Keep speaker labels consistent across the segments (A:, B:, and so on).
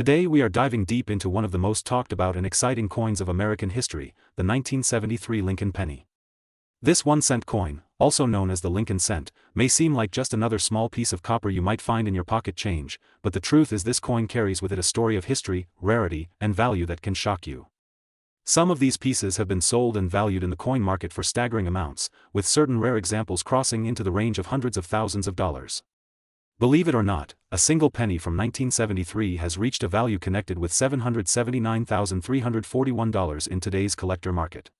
A: Today we are diving deep into one of the most talked about and exciting coins of American history, the 1973 Lincoln penny. This 1-cent coin, also known as the Lincoln cent, may seem like just another small piece of copper you might find in your pocket change, but the truth is this coin carries with it a story of history, rarity, and value that can shock you. Some of these pieces have been sold and valued in the coin market for staggering amounts, with certain rare examples crossing into the range of hundreds of thousands of dollars. Believe it or not, a single penny from 1973 has reached a value connected with $779,341 in today's collector market.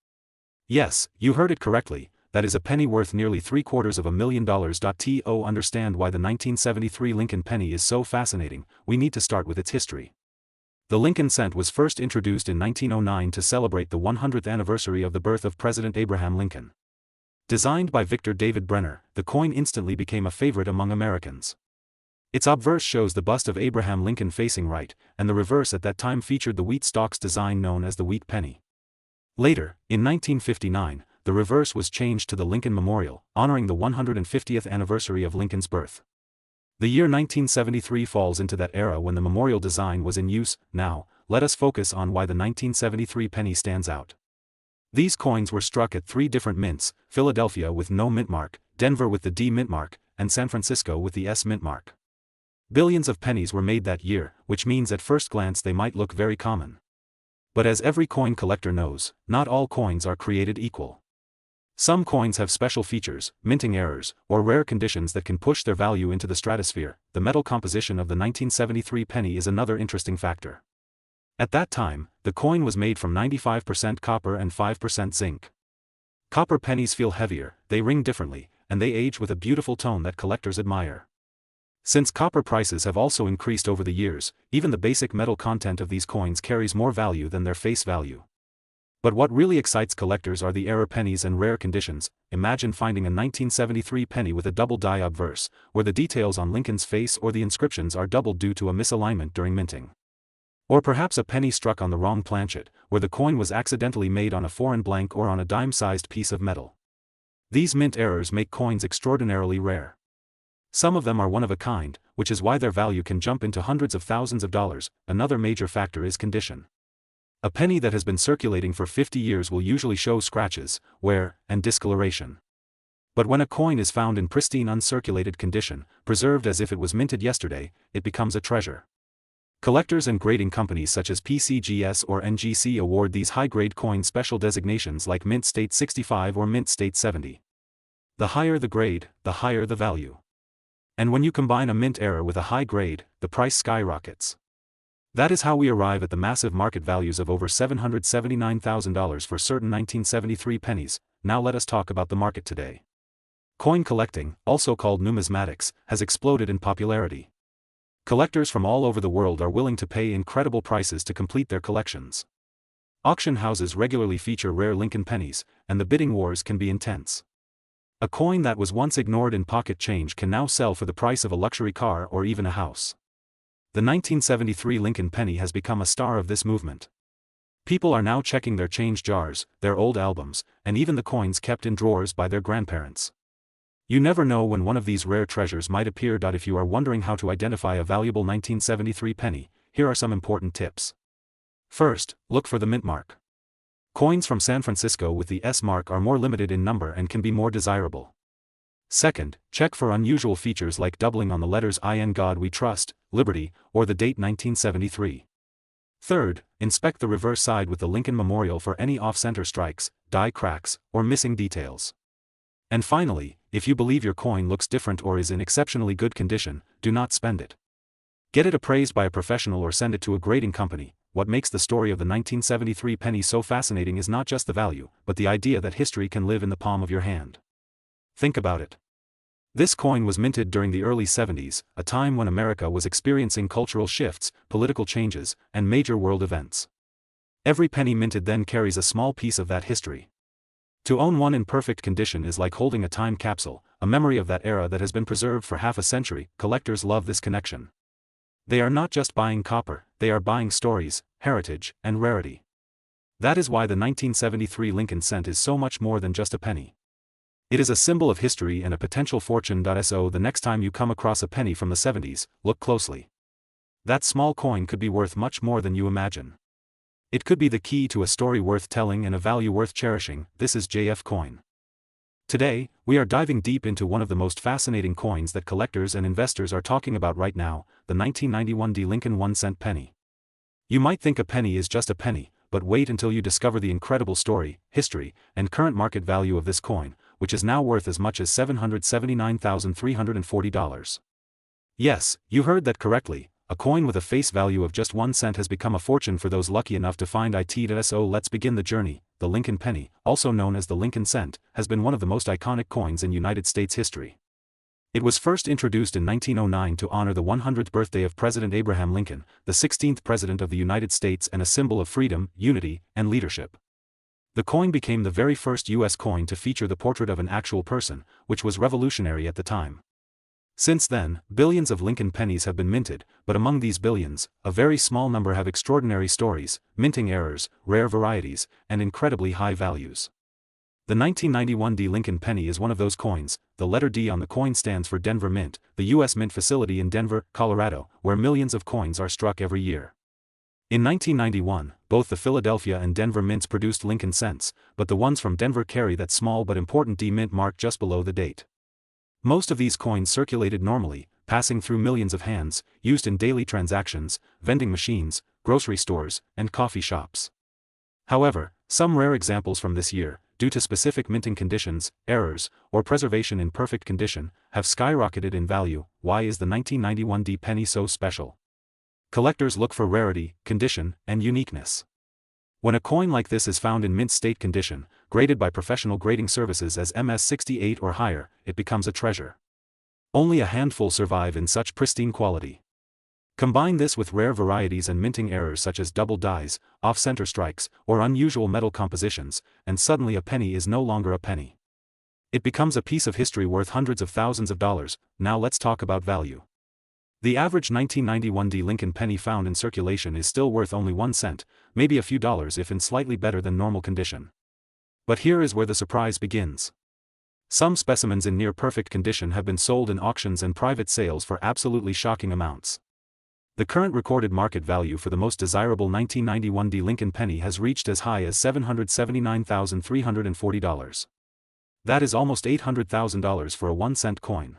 A: Yes, you heard it correctly, that is a penny worth nearly $750,000. To understand why the 1973 Lincoln penny is so fascinating, we need to start with its history. The Lincoln cent was first introduced in 1909 to celebrate the 100th anniversary of the birth of President Abraham Lincoln. Designed by Victor David Brenner, the coin instantly became a favorite among Americans. Its obverse shows the bust of Abraham Lincoln facing right, and the reverse at that time featured the wheat stalks design known as the wheat penny. Later, in 1959, the reverse was changed to the Lincoln Memorial, honoring the 150th anniversary of Lincoln's birth. The year 1973 falls into that era when the memorial design was in use. Now, let us focus on why the 1973 penny stands out. These coins were struck at 3 different mints: Philadelphia with no mint mark, Denver with the D mint mark, and San Francisco with the S mint mark. Billions of pennies were made that year, which means at first glance they might look very common. But as every coin collector knows, not all coins are created equal. Some coins have special features, minting errors, or rare conditions that can push their value into the stratosphere. The metal composition of the 1973 penny is another interesting factor. At that time, the coin was made from 95% copper and 5% zinc. Copper pennies feel heavier, they ring differently, and they age with a beautiful tone that collectors admire. Since copper prices have also increased over the years, even the basic metal content of these coins carries more value than their face value. But what really excites collectors are the error pennies and rare conditions. Imagine finding a 1973 penny with a double die obverse, where the details on Lincoln's face or the inscriptions are doubled due to a misalignment during minting. Or perhaps a penny struck on the wrong planchet, where the coin was accidentally made on a foreign blank or on a dime-sized piece of metal. These mint errors make coins extraordinarily rare. Some of them are one of a kind, which is why their value can jump into hundreds of thousands of dollars. Another major factor is condition. A penny that has been circulating for 50 years will usually show scratches, wear, and discoloration. But when a coin is found in pristine uncirculated condition, preserved as if it was minted yesterday, it becomes a treasure. Collectors and grading companies such as PCGS or NGC award these high-grade coins special designations like Mint State 65 or Mint State 70. The higher the grade, the higher the value. And when you combine a mint error with a high grade, the price skyrockets. That is how we arrive at the massive market values of over $779,000 for certain 1973 pennies. Now let us talk about the market today. Coin collecting, also called numismatics, has exploded in popularity. Collectors from all over the world are willing to pay incredible prices to complete their collections. Auction houses regularly feature rare Lincoln pennies, and the bidding wars can be intense. A coin that was once ignored in pocket change can now sell for the price of a luxury car or even a house. The 1973 Lincoln penny has become a star of this movement. People are now checking their change jars, their old albums, and even the coins kept in drawers by their grandparents. You never know when one of these rare treasures might appear. If you are wondering how to identify a valuable 1973 penny, here are some important tips. First, look for the mint mark. Coins from San Francisco with the S mark are more limited in number and can be more desirable. Second, check for unusual features like doubling on the letters "In God We Trust," "Liberty," or the date 1973. Third, inspect the reverse side with the Lincoln Memorial for any off-center strikes, die cracks, or missing details. And finally, if you believe your coin looks different or is in exceptionally good condition, do not spend it. Get it appraised by a professional or send it to a grading company. What makes the story of the 1973 penny so fascinating is not just the value, but the idea that history can live in the palm of your hand. Think about it. This coin was minted during the early 70s, a time when America was experiencing cultural shifts, political changes, and major world events. Every penny minted then carries a small piece of that history. To own one in perfect condition is like holding a time capsule, a memory of that era that has been preserved for half a century. Collectors love this connection. They are not just buying copper, they are buying stories, heritage, and rarity. That is why the 1973 Lincoln cent is so much more than just a penny. It is a symbol of history and a potential fortune. So the next time you come across a penny from the 70s, look closely. That small coin could be worth much more than you imagine. It could be the key to a story worth telling and a value worth cherishing. This is JF Coin. Today, we are diving deep into one of the most fascinating coins that collectors and investors are talking about right now, the 1991 D. Lincoln 1-cent penny. You might think a penny is just a penny, but wait until you discover the incredible story, history, and current market value of this coin, which is now worth as much as $779,340. Yes, you heard that correctly. A coin with a face value of just 1 cent has become a fortune for those lucky enough to find it. So let's begin the journey. The Lincoln penny, also known as the Lincoln cent, has been one of the most iconic coins in United States history. It was first introduced in 1909 to honor the 100th birthday of President Abraham Lincoln, the 16th President of the United States and a symbol of freedom, unity, and leadership. The coin became the very first U.S. coin to feature the portrait of an actual person, which was revolutionary at the time. Since then, billions of Lincoln pennies have been minted, but among these billions, a very small number have extraordinary stories, minting errors, rare varieties, and incredibly high values. The 1991 D. Lincoln penny is one of those coins. The letter D on the coin stands for Denver Mint, the U.S. mint facility in Denver, Colorado, where millions of coins are struck every year. In 1991, both the Philadelphia and Denver mints produced Lincoln cents, but the ones from Denver carry that small but important D mint mark just below the date. Most of these coins circulated normally, passing through millions of hands, used in daily transactions, vending machines, grocery stores, and coffee shops. However, some rare examples from this year, due to specific minting conditions, errors, or preservation in perfect condition, have skyrocketed in value. Why is the 1991 D penny so special? Collectors look for rarity, condition, and uniqueness. When a coin like this is found in mint state condition, graded by professional grading services as MS-68 or higher, it becomes a treasure. Only a handful survive in such pristine quality. Combine this with rare varieties and minting errors such as double dies, off-center strikes, or unusual metal compositions, and suddenly a penny is no longer a penny. It becomes a piece of history worth hundreds of thousands of dollars. Now let's talk about value. The average 1991 D. Lincoln penny found in circulation is still worth only 1 cent, maybe a few dollars if in slightly better than normal condition. But here is where the surprise begins. Some specimens in near-perfect condition have been sold in auctions and private sales for absolutely shocking amounts. The current recorded market value for the most desirable 1991 D. Lincoln penny has reached as high as $779,340. That is almost $800,000 for a 1-cent coin.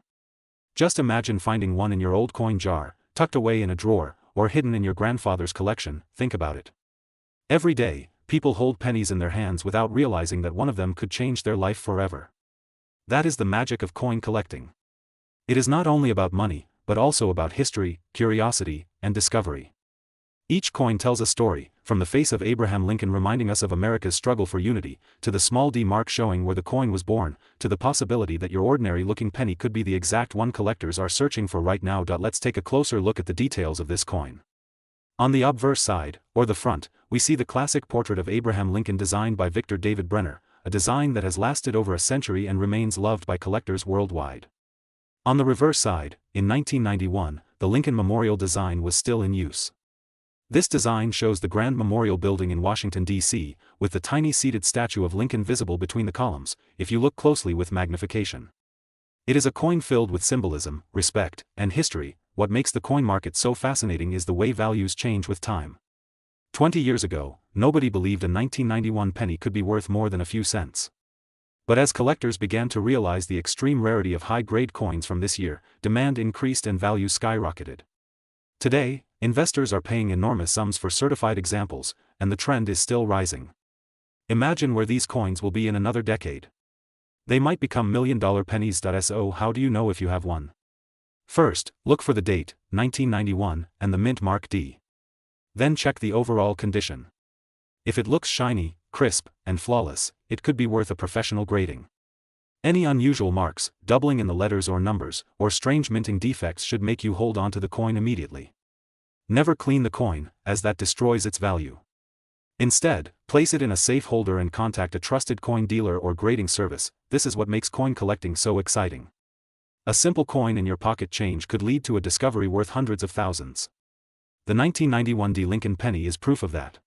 A: Just imagine finding one in your old coin jar, tucked away in a drawer, or hidden in your grandfather's collection. Think about it. Every day, people hold pennies in their hands without realizing that one of them could change their life forever. That is the magic of coin collecting. It is not only about money, but also about history, curiosity, and discovery. Each coin tells a story, from the face of Abraham Lincoln reminding us of America's struggle for unity, to the small D mark showing where the coin was born, to the possibility that your ordinary-looking penny could be the exact one collectors are searching for right now. Let's take a closer look at the details of this coin. On the obverse side, or the front, we see the classic portrait of Abraham Lincoln designed by Victor David Brenner, a design that has lasted over a century and remains loved by collectors worldwide. On the reverse side, in 1991, the Lincoln Memorial design was still in use. This design shows the Grand Memorial Building in Washington, D.C., with the tiny seated statue of Lincoln visible between the columns, if you look closely with magnification. It is a coin filled with symbolism, respect, and history. What makes the coin market so fascinating is the way values change with time. 20 years ago, nobody believed a 1991 penny could be worth more than a few cents. But as collectors began to realize the extreme rarity of high-grade coins from this year, demand increased and value skyrocketed. Today, investors are paying enormous sums for certified examples, and the trend is still rising. Imagine where these coins will be in another decade. They might become million-dollar pennies. So how do you know if you have one? First, look for the date, 1991, and the mint mark D. Then check the overall condition. If it looks shiny, crisp, and flawless, it could be worth a professional grading. Any unusual marks, doubling in the letters or numbers, or strange minting defects should make you hold on to the coin immediately. Never clean the coin, as that destroys its value. Instead, place it in a safe holder and contact a trusted coin dealer or grading service. This is what makes coin collecting so exciting. A simple coin in your pocket change could lead to a discovery worth hundreds of thousands. The 1991 D. Lincoln penny is proof of that.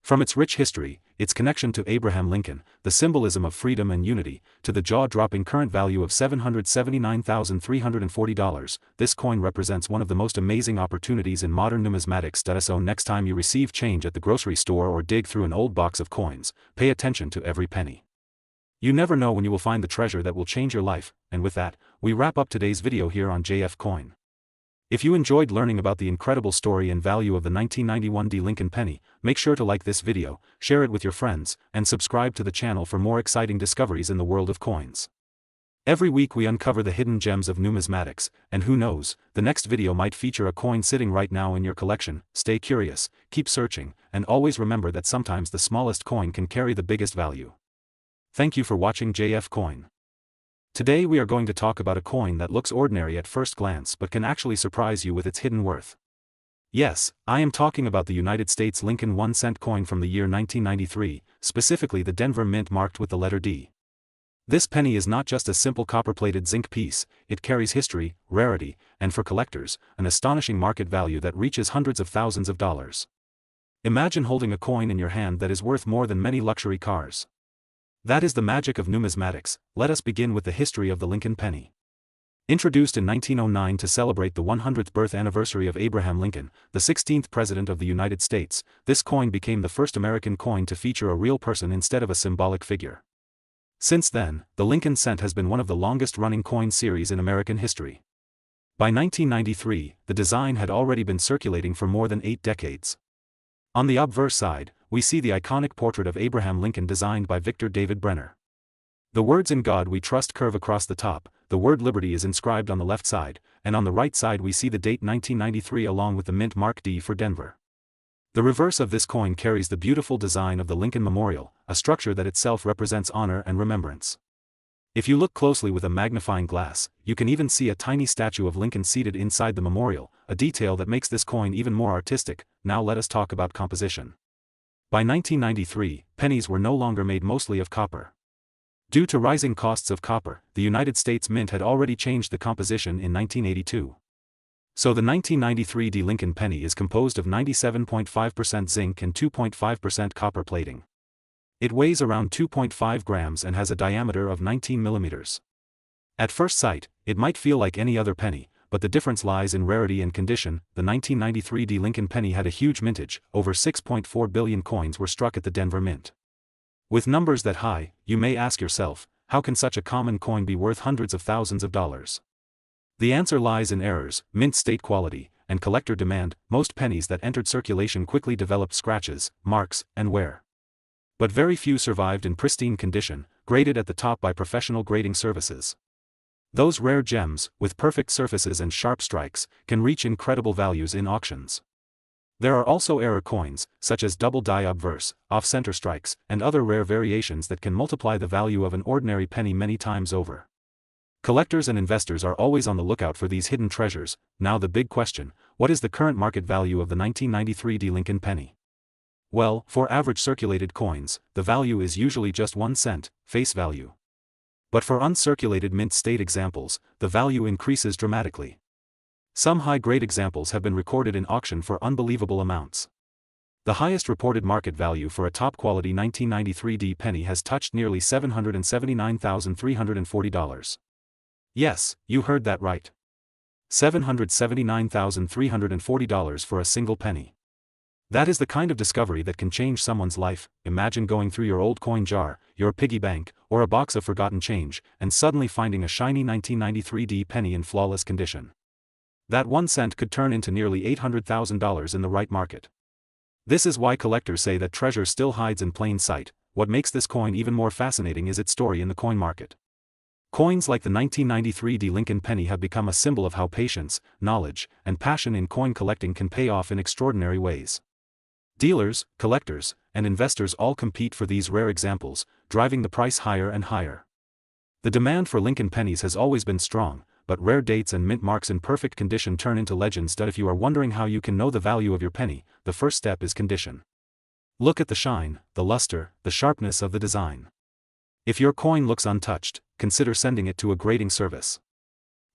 A: From its rich history, its connection to Abraham Lincoln, the symbolism of freedom and unity, to the jaw-dropping current value of $779,340, this coin represents one of the most amazing opportunities in modern numismatics. So next time you receive change at the grocery store or dig through an old box of coins, pay attention to every penny. You never know when you will find the treasure that will change your life. And with that, we wrap up today's video here on JF Coin. If you enjoyed learning about the incredible story and value of the 1991 D Lincoln penny, make sure to like this video, share it with your friends, and subscribe to the channel for more exciting discoveries in the world of coins. Every week we uncover the hidden gems of numismatics, and who knows, the next video might feature a coin sitting right now in your collection. Stay curious, keep searching, and always remember that sometimes the smallest coin can carry the biggest value. Thank you for watching JF Coin. Today we are going to talk about a coin that looks ordinary at first glance but can actually surprise you with its hidden worth. Yes, I am talking about the United States Lincoln 1-cent coin from the year 1993, specifically the Denver Mint marked with the letter D. This penny is not just a simple copper-plated zinc piece, it carries history, rarity, and for collectors, an astonishing market value that reaches hundreds of thousands of dollars. Imagine holding a coin in your hand that is worth more than many luxury cars. That is the magic of numismatics. Let us begin with the history of the Lincoln penny. Introduced in 1909 to celebrate the 100th birth anniversary of Abraham Lincoln, the 16th President of the United States, this coin became the first American coin to feature a real person instead of a symbolic figure. Since then, the Lincoln cent has been one of the longest-running coin series in American history. By 1993, the design had already been circulating for more than 8 decades. On the obverse side, we see the iconic portrait of Abraham Lincoln designed by Victor David Brenner. The words "In God We Trust" curve across the top, the word "Liberty" is inscribed on the left side, and on the right side we see the date 1993 along with the mint mark D for Denver. The reverse of this coin carries the beautiful design of the Lincoln Memorial, a structure that itself represents honor and remembrance. If you look closely with a magnifying glass, you can even see a tiny statue of Lincoln seated inside the memorial, a detail that makes this coin even more artistic. Now let us talk about composition. By 1993, pennies were no longer made mostly of copper. Due to rising costs of copper, the United States Mint had already changed the composition in 1982. So the 1993 D Lincoln penny is composed of 97.5% zinc and 2.5% copper plating. It weighs around 2.5 grams and has a diameter of 19 millimeters. At first sight, it might feel like any other penny, but the difference lies in rarity and condition. The 1993 D Lincoln penny had a huge mintage, over 6.4 billion coins were struck at the Denver Mint. With numbers that high, you may ask yourself, how can such a common coin be worth hundreds of thousands of dollars? The answer lies in errors, mint state quality, and collector demand. Most pennies that entered circulation quickly developed scratches, marks, and wear. But very few survived in pristine condition, graded at the top by professional grading services. Those rare gems, with perfect surfaces and sharp strikes, can reach incredible values in auctions. There are also error coins, such as double die obverse, off-center strikes, and other rare variations that can multiply the value of an ordinary penny many times over. Collectors and investors are always on the lookout for these hidden treasures. Now the big question, what is the current market value of the 1993 D Lincoln penny? Well, for average circulated coins, the value is usually just 1 cent, face value. But for uncirculated mint state examples, the value increases dramatically. Some high-grade examples have been recorded in auction for unbelievable amounts. The highest reported market value for a top-quality 1993 D penny has touched nearly $779,340. Yes, you heard that right. $779,340 for a single penny. That is the kind of discovery that can change someone's life. Imagine going through your old coin jar, your piggy bank, or a box of forgotten change, and suddenly finding a shiny 1993 D penny in flawless condition. That 1 cent could turn into nearly $800,000 in the right market. This is why collectors say that treasure still hides in plain sight. What makes this coin even more fascinating is its story in the coin market. Coins like the 1993 D Lincoln penny have become a symbol of how patience, knowledge, and passion in coin collecting can pay off in extraordinary ways. Dealers, collectors, and investors all compete for these rare examples, driving the price higher and higher. The demand for Lincoln pennies has always been strong, but rare dates and mint marks in perfect condition turn into legends. If you are wondering how you can know the value of your penny, the first step is condition. Look at the shine, the luster, the sharpness of the design. If your coin looks untouched, consider sending it to a grading service.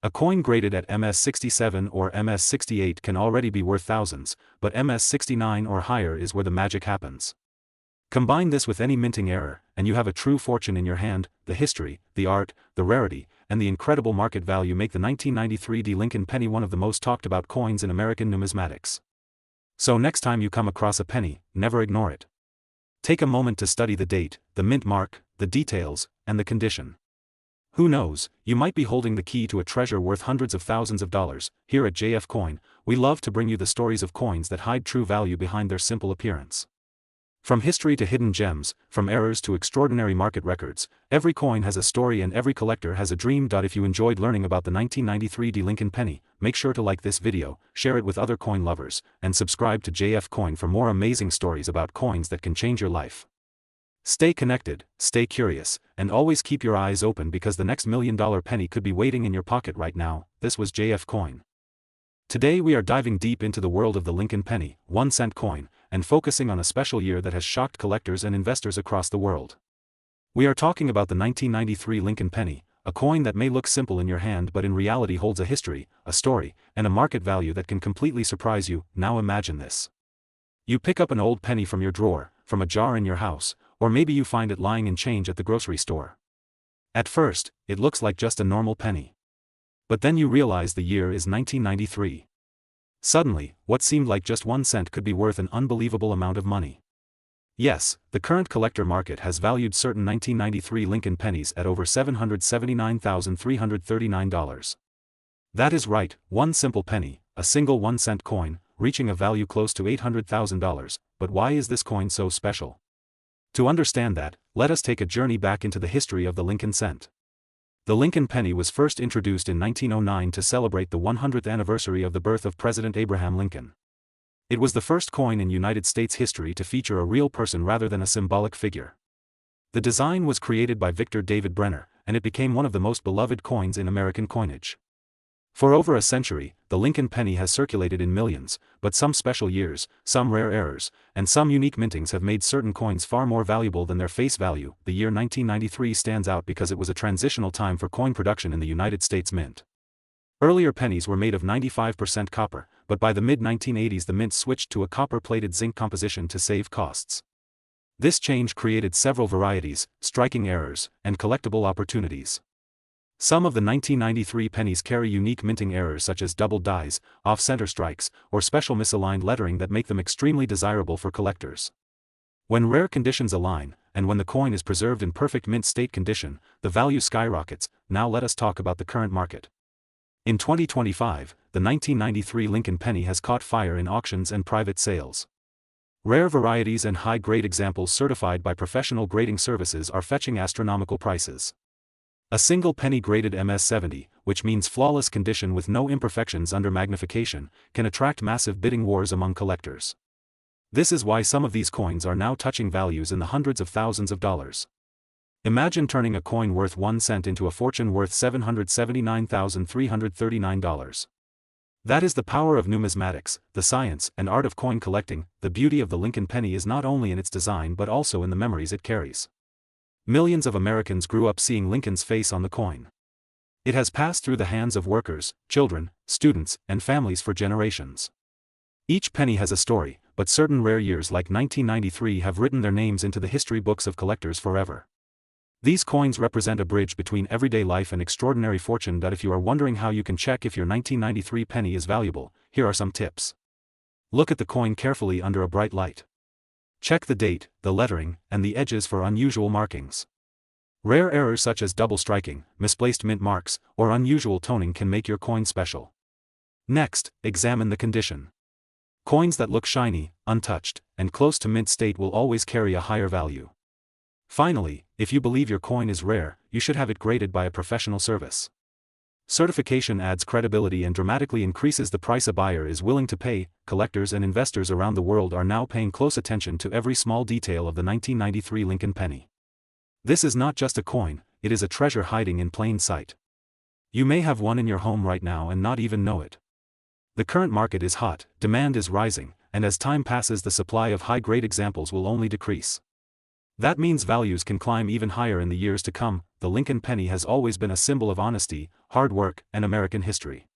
A: A coin graded at MS67 or MS68 can already be worth thousands, but MS69 or higher is where the magic happens. Combine this with any minting error, and you have a true fortune in your hand. The history, the art, the rarity, and the incredible market value make the 1993 Lincoln penny one of the most talked about coins in American numismatics. So next time you come across a penny, never ignore it. Take a moment to study the date, the mint mark, the details, and the condition. Who knows, you might be holding the key to a treasure worth hundreds of thousands of dollars. Here at JF Coin, we love to bring you the stories of coins that hide true value behind their simple appearance. From history to hidden gems, from errors to extraordinary market records, every coin has a story and every collector has a dream. If you enjoyed learning about the 1993 Lincoln penny, make sure to like this video, share it with other coin lovers, and subscribe to JF Coin for more amazing stories about coins that can change your life. Stay connected, stay curious, and always keep your eyes open because the next $1 million penny could be waiting in your pocket right now. This was JF Coin. Today we are diving deep into the world of the Lincoln penny, 1-cent coin, and focusing on a special year that has shocked collectors and investors across the world. We are talking about the 1993 Lincoln penny, a coin that may look simple in your hand but in reality holds a history, a story, and a market value that can completely surprise you. Now imagine this. You pick up an old penny from your drawer, from a jar in your house, or maybe you find it lying in change at the grocery store. At first, it looks like just a normal penny. But then you realize the year is 1993. Suddenly, what seemed like just 1 cent could be worth an unbelievable amount of money. Yes, the current collector market has valued certain 1993 Lincoln pennies at over $779,339. That is right, one simple penny, a single 1-cent coin, reaching a value close to $800,000. But why is this coin so special? To understand that, let us take a journey back into the history of the Lincoln cent. The Lincoln penny was first introduced in 1909 to celebrate the 100th anniversary of the birth of President Abraham Lincoln. It was the first coin in United States history to feature a real person rather than a symbolic figure. The design was created by Victor David Brenner, and it became one of the most beloved coins in American coinage. For over a century, the Lincoln penny has circulated in millions, but some special years, some rare errors, and some unique mintings have made certain coins far more valuable than their face value. The year 1993 stands out because it was a transitional time for coin production in the United States Mint. Earlier pennies were made of 95% copper, but by the mid-1980s the mint switched to a copper-plated zinc composition to save costs. This change created several varieties, striking errors, and collectible opportunities. Some of the 1993 pennies carry unique minting errors such as double dies, off-center strikes, or special misaligned lettering that make them extremely desirable for collectors. When rare conditions align, and when the coin is preserved in perfect mint state condition, the value skyrockets. Now let us talk about the current market. In 2025, the 1993 Lincoln penny has caught fire in auctions and private sales. Rare varieties and high-grade examples certified by professional grading services are fetching astronomical prices. A single penny graded MS-70, which means flawless condition with no imperfections under magnification, can attract massive bidding wars among collectors. This is why some of these coins are now touching values in the hundreds of thousands of dollars. Imagine turning a coin worth 1 cent into a fortune worth $779,339. That is the power of numismatics, the science and art of coin collecting. The beauty of the Lincoln penny is not only in its design but also in the memories it carries. Millions of Americans grew up seeing Lincoln's face on the coin. It has passed through the hands of workers, children, students, and families for generations. Each penny has a story, but certain rare years like 1993 have written their names into the history books of collectors forever. These coins represent a bridge between everyday life and extraordinary fortune. If you are wondering how you can check if your 1993 penny is valuable, here are some tips. Look at the coin carefully under a bright light. Check the date, the lettering, and the edges for unusual markings. Rare errors such as double striking, misplaced mint marks, or unusual toning can make your coin special. Next, examine the condition. Coins that look shiny, untouched, and close to mint state will always carry a higher value. Finally, if you believe your coin is rare, you should have it graded by a professional service. Certification adds credibility and dramatically increases the price a buyer is willing to pay. Collectors and investors around the world are now paying close attention to every small detail of the 1993 Lincoln penny. This is not just a coin, it is a treasure hiding in plain sight. You may have one in your home right now and not even know it. The current market is hot, demand is rising, and as time passes the supply of high-grade examples will only decrease. That means values can climb even higher in the years to come. The Lincoln penny has always been a symbol of honesty, hard work, and American history.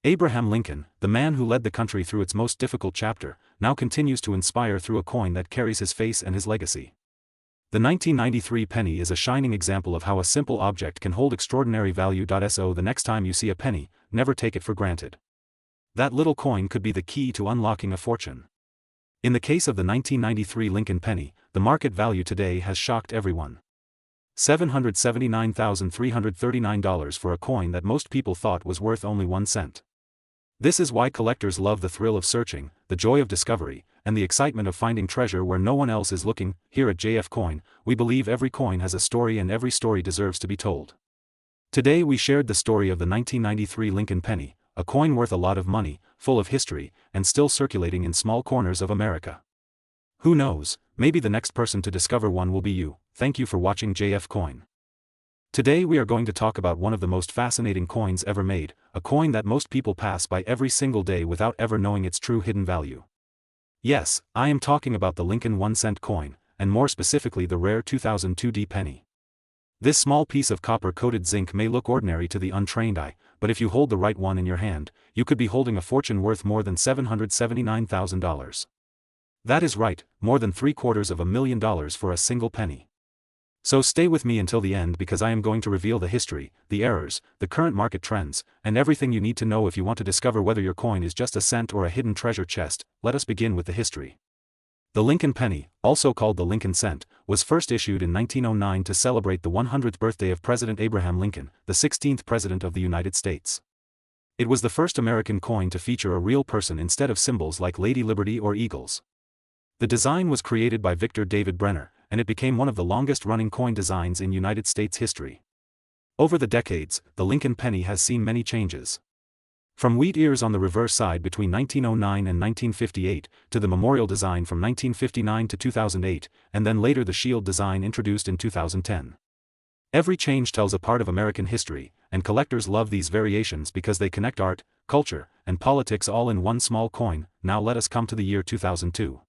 A: Abraham Lincoln, the man who led the country through its most difficult chapter, now continues to inspire through a coin that carries his face and his legacy. The 1993 penny is a shining example of how a simple object can hold extraordinary value. So the next time you see a penny, never take it for granted. That little coin could be the key to unlocking a fortune. In the case of the 1993 Lincoln penny, the market value today has shocked everyone. $779,339 for a coin that most people thought was worth only 1 cent. This is why collectors love the thrill of searching, the joy of discovery, and the excitement of finding treasure where no one else is looking. Here at JF Coin, we believe every coin has a story and every story deserves to be told. Today we shared the story of the 1993 Lincoln penny, a coin worth a lot of money, full of history, and still circulating in small corners of America. Who knows, maybe the next person to discover one will be you. Thank you for watching JF Coin. Today we are going to talk about one of the most fascinating coins ever made, a coin that most people pass by every single day without ever knowing its true hidden value. Yes, I am talking about the Lincoln 1-cent coin, and more specifically the rare 2002 penny. This small piece of copper-coated zinc may look ordinary to the untrained eye, but if you hold the right one in your hand, you could be holding a fortune worth more than $779,000. That is right, more than $750,000 for a single penny. So stay with me until the end because I am going to reveal the history, the errors, the current market trends, and everything you need to know if you want to discover whether your coin is just a cent or a hidden treasure chest. Let us begin with the history. The Lincoln penny, also called the Lincoln cent, was first issued in 1909 to celebrate the 100th birthday of President Abraham Lincoln, the 16th President of the United States. It was the first American coin to feature a real person instead of symbols like Lady Liberty or eagles. The design was created by Victor David Brenner, and it became one of the longest-running coin designs in United States history. Over the decades, the Lincoln penny has seen many changes. From wheat ears on the reverse side between 1909 and 1958, to the memorial design from 1959 to 2008, and then later the shield design introduced in 2010. Every change tells a part of American history, and collectors love these variations because they connect art, culture, and politics all in one small coin. Now let us come to the year 2002.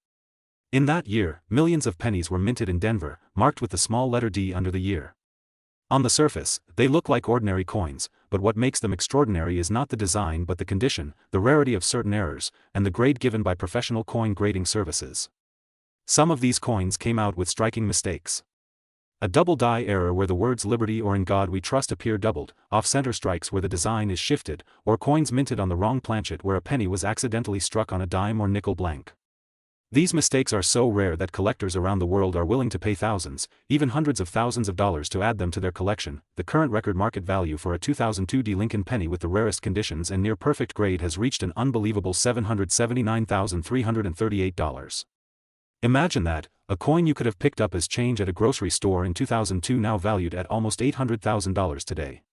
A: In that year, millions of pennies were minted in Denver, marked with the small letter D under the year. On the surface, they look like ordinary coins, but what makes them extraordinary is not the design but the condition, the rarity of certain errors, and the grade given by professional coin grading services. Some of these coins came out with striking mistakes. A double die error where the words Liberty or In God We Trust appear doubled, off-center strikes where the design is shifted, or coins minted on the wrong planchet where a penny was accidentally struck on a dime or nickel blank. These mistakes are so rare that collectors around the world are willing to pay thousands, even hundreds of thousands of dollars to add them to their collection. The current record market value for a 2002 Lincoln penny with the rarest conditions and near perfect grade has reached an unbelievable $779,338. Imagine that, a coin you could have picked up as change at a grocery store in 2002 now valued at almost $800,000 today.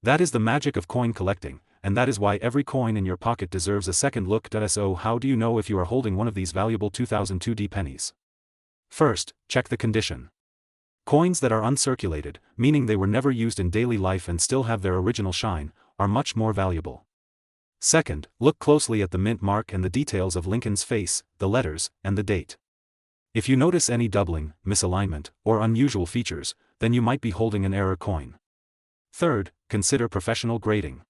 A: That is the magic of coin collecting, and that is why every coin in your pocket deserves a second look. So how do you know if you are holding one of these valuable 2002 pennies? First, check the condition. Coins that are uncirculated, meaning they were never used in daily life and still have their original shine, are much more valuable. Second, look closely at the mint mark and the details of Lincoln's face, the letters, and the date. If you notice any doubling, misalignment, or unusual features, then you might be holding an error coin. Third, consider professional grading.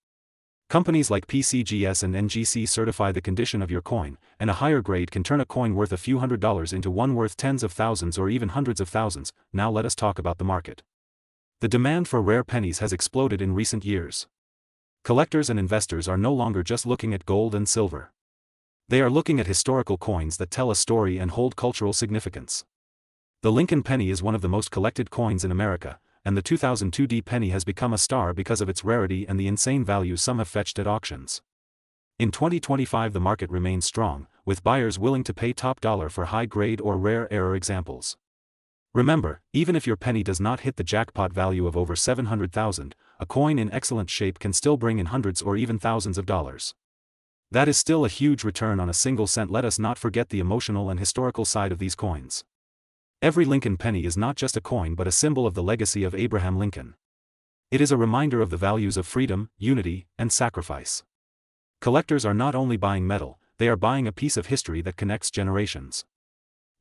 A: Companies like PCGS and NGC certify the condition of your coin, and a higher grade can turn a coin worth a few $100s into one worth tens of thousands or even hundreds of thousands. Now let us talk about the market. The demand for rare pennies has exploded in recent years. Collectors and investors are no longer just looking at gold and silver. They are looking at historical coins that tell a story and hold cultural significance. The Lincoln penny is one of the most collected coins in America, and the 2002 penny has become a star because of its rarity and the insane value some have fetched at auctions. In 2025 the market remains strong, with buyers willing to pay top dollar for high-grade or rare error examples. Remember, even if your penny does not hit the jackpot value of over $700,000, a coin in excellent shape can still bring in hundreds or even thousands of dollars. That is still a huge return on a single cent. Let us not forget the emotional and historical side of these coins. Every Lincoln penny is not just a coin but a symbol of the legacy of Abraham Lincoln. It is a reminder of the values of freedom, unity, and sacrifice. Collectors are not only buying metal, they are buying a piece of history that connects generations.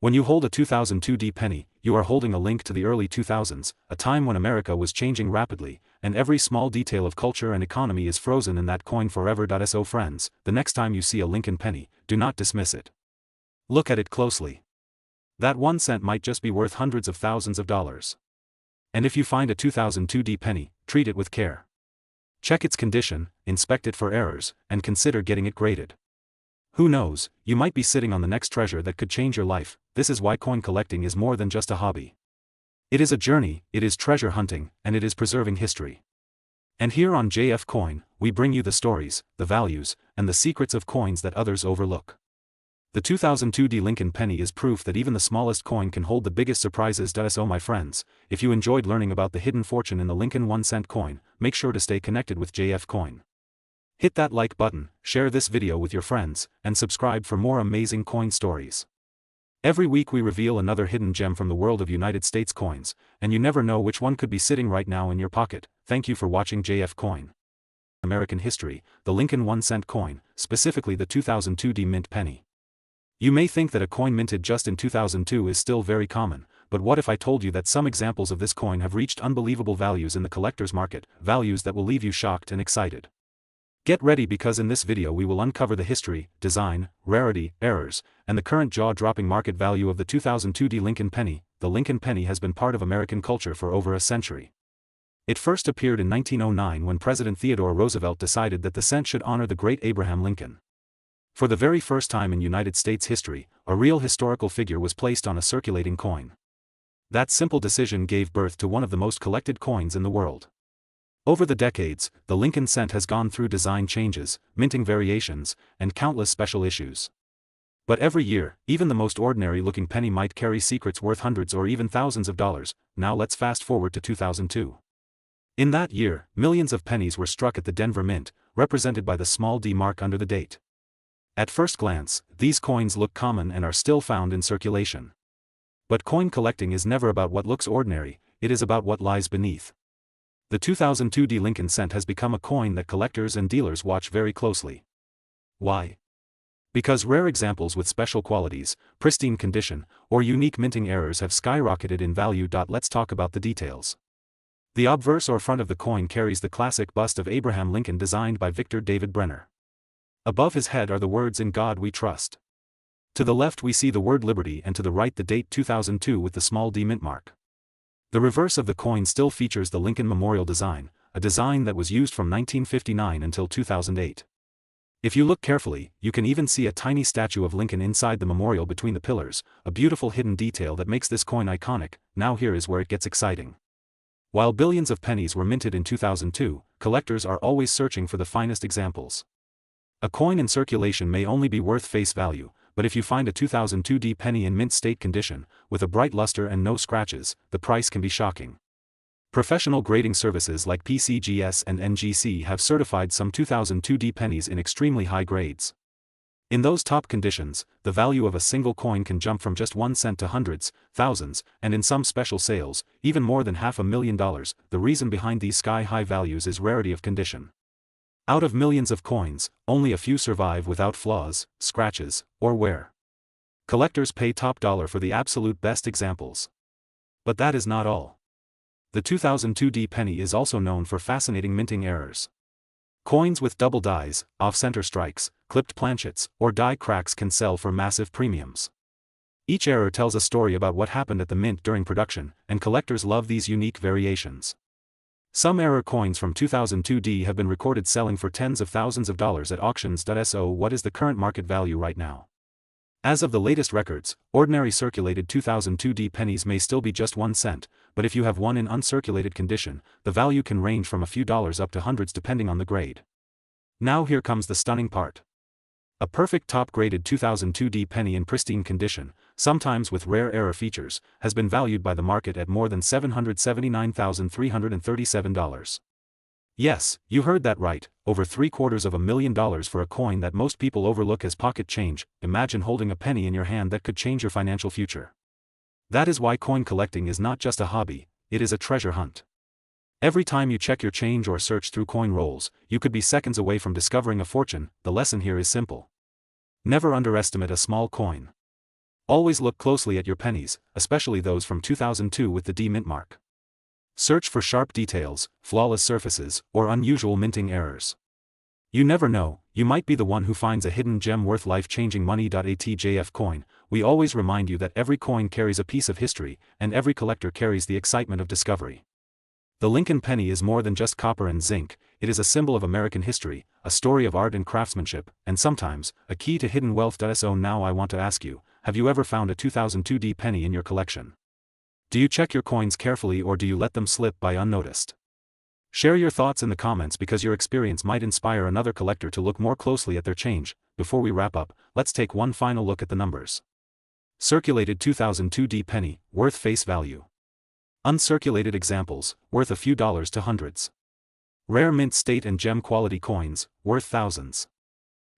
A: When you hold a 2002 penny, you are holding a link to the early 2000s, a time when America was changing rapidly, and every small detail of culture and economy is frozen in that coin forever. So friends, the next time you see a Lincoln penny, do not dismiss it. Look at it closely. That 1 cent might just be worth hundreds of thousands of dollars. And if you find a 2002 penny, treat it with care. Check its condition, inspect it for errors, and consider getting it graded. Who knows, you might be sitting on the next treasure that could change your life. This is why coin collecting is more than just a hobby. It is a journey, it is treasure hunting, and it is preserving history. And here on JF Coin, we bring you the stories, the values, and the secrets of coins that others overlook. The 2002 Lincoln penny is proof that even the smallest coin can hold the biggest surprises. So my friends, if you enjoyed learning about the hidden fortune in the Lincoln 1-cent coin, make sure to stay connected with JF Coin. Hit that like button, share this video with your friends, and subscribe for more amazing coin stories. Every week we reveal another hidden gem from the world of United States coins, and you never know which one could be sitting right now in your pocket. Thank you for watching JF Coin. American history, the Lincoln 1-cent coin, specifically the 2002 mint penny. You may think that a coin minted just in 2002 is still very common, but what if I told you that some examples of this coin have reached unbelievable values in the collector's market, values that will leave you shocked and excited? Get ready, because in this video we will uncover the history, design, rarity, errors, and the current jaw-dropping market value of the 2002 Lincoln penny. The Lincoln penny has been part of American culture for over a century. It first appeared in 1909 when President Theodore Roosevelt decided that the cent should honor the great Abraham Lincoln. For the very first time in United States history, a real historical figure was placed on a circulating coin. That simple decision gave birth to one of the most collected coins in the world. Over the decades, the Lincoln cent has gone through design changes, minting variations, and countless special issues. But every year, even the most ordinary-looking penny might carry secrets worth hundreds or even thousands of dollars. Now let's fast forward to 2002. In that year, millions of pennies were struck at the Denver Mint, represented by the small d mark under the date. At first glance, these coins look common and are still found in circulation. But coin collecting is never about what looks ordinary, it is about what lies beneath. The 2002 Lincoln cent has become a coin that collectors and dealers watch very closely. Why? Because rare examples with special qualities, pristine condition, or unique minting errors have skyrocketed in value. Let's talk about the details. The obverse or front of the coin carries the classic bust of Abraham Lincoln designed by Victor David Brenner. Above his head are the words "In God We Trust." To the left we see the word Liberty, and to the right the date 2002 with the small d mint mark. The reverse of the coin still features the Lincoln Memorial design, a design that was used from 1959 until 2008. If you look carefully, you can even see a tiny statue of Lincoln inside the memorial between the pillars, a beautiful hidden detail that makes this coin iconic. Now here is where it gets exciting. While billions of pennies were minted in 2002, collectors are always searching for the finest examples. A coin in circulation may only be worth face value, but if you find a 2002 penny in mint state condition, with a bright luster and no scratches, the price can be shocking. Professional grading services like PCGS and NGC have certified some 2002 pennies in extremely high grades. In those top conditions, the value of a single coin can jump from just 1 cent to hundreds, thousands, and in some special sales, even more than $500,000. The reason behind these sky-high values is rarity of condition. Out of millions of coins, only a few survive without flaws, scratches, or wear. Collectors pay top dollar for the absolute best examples. But that is not all. The 2002 penny is also known for fascinating minting errors. Coins with double dies, off-center strikes, clipped planchets, or die cracks can sell for massive premiums. Each error tells a story about what happened at the mint during production, and collectors love these unique variations. Some error coins from 2002 have been recorded selling for tens of thousands of dollars at auctions. So what is the current market value right now? As of the latest records, ordinary circulated 2002 pennies may still be just 1 cent, but if you have one in uncirculated condition, the value can range from a few dollars up to hundreds depending on the grade. Now here comes the stunning part. A perfect top-graded 2002 penny in pristine condition, sometimes with rare error features, has been valued by the market at more than $779,337. Yes, you heard that right, over $750,000 for a coin that most people overlook as pocket change. Imagine holding a penny in your hand that could change your financial future. That is why coin collecting is not just a hobby, it is a treasure hunt. Every time you check your change or search through coin rolls, you could be seconds away from discovering a fortune. The lesson here is simple. Never underestimate a small coin. Always look closely at your pennies, especially those from 2002 with the D mint mark. Search for sharp details, flawless surfaces, or unusual minting errors. You never know, you might be the one who finds a hidden gem worth life-changing money. ATJF Coin, we always remind you that every coin carries a piece of history, and every collector carries the excitement of discovery. The Lincoln penny is more than just copper and zinc, it is a symbol of American history, a story of art and craftsmanship, and sometimes, a key to hidden wealth. So now I want to ask you, have you ever found a 2002 penny in your collection? Do you check your coins carefully or do you let them slip by unnoticed? Share your thoughts in the comments because your experience might inspire another collector to look more closely at their change. Before we wrap up, let's take one final look at the numbers. Circulated 2002 penny, worth face value. Uncirculated examples, worth a few dollars to hundreds. Rare mint state and gem quality coins, worth thousands.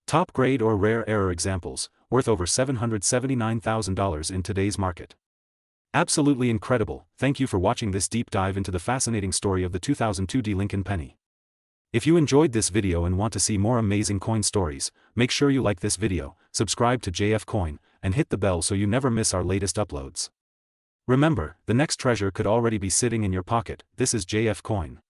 A: Top grade or rare error examples, worth over $779,000 in today's market. Absolutely incredible. Thank you for watching this deep dive into the fascinating story of the 2002 Lincoln penny. If you enjoyed this video and want to see more amazing coin stories, make sure you like this video, subscribe to JF Coin, and hit the bell so you never miss our latest uploads. Remember, the next treasure could already be sitting in your pocket. This is JF Coin.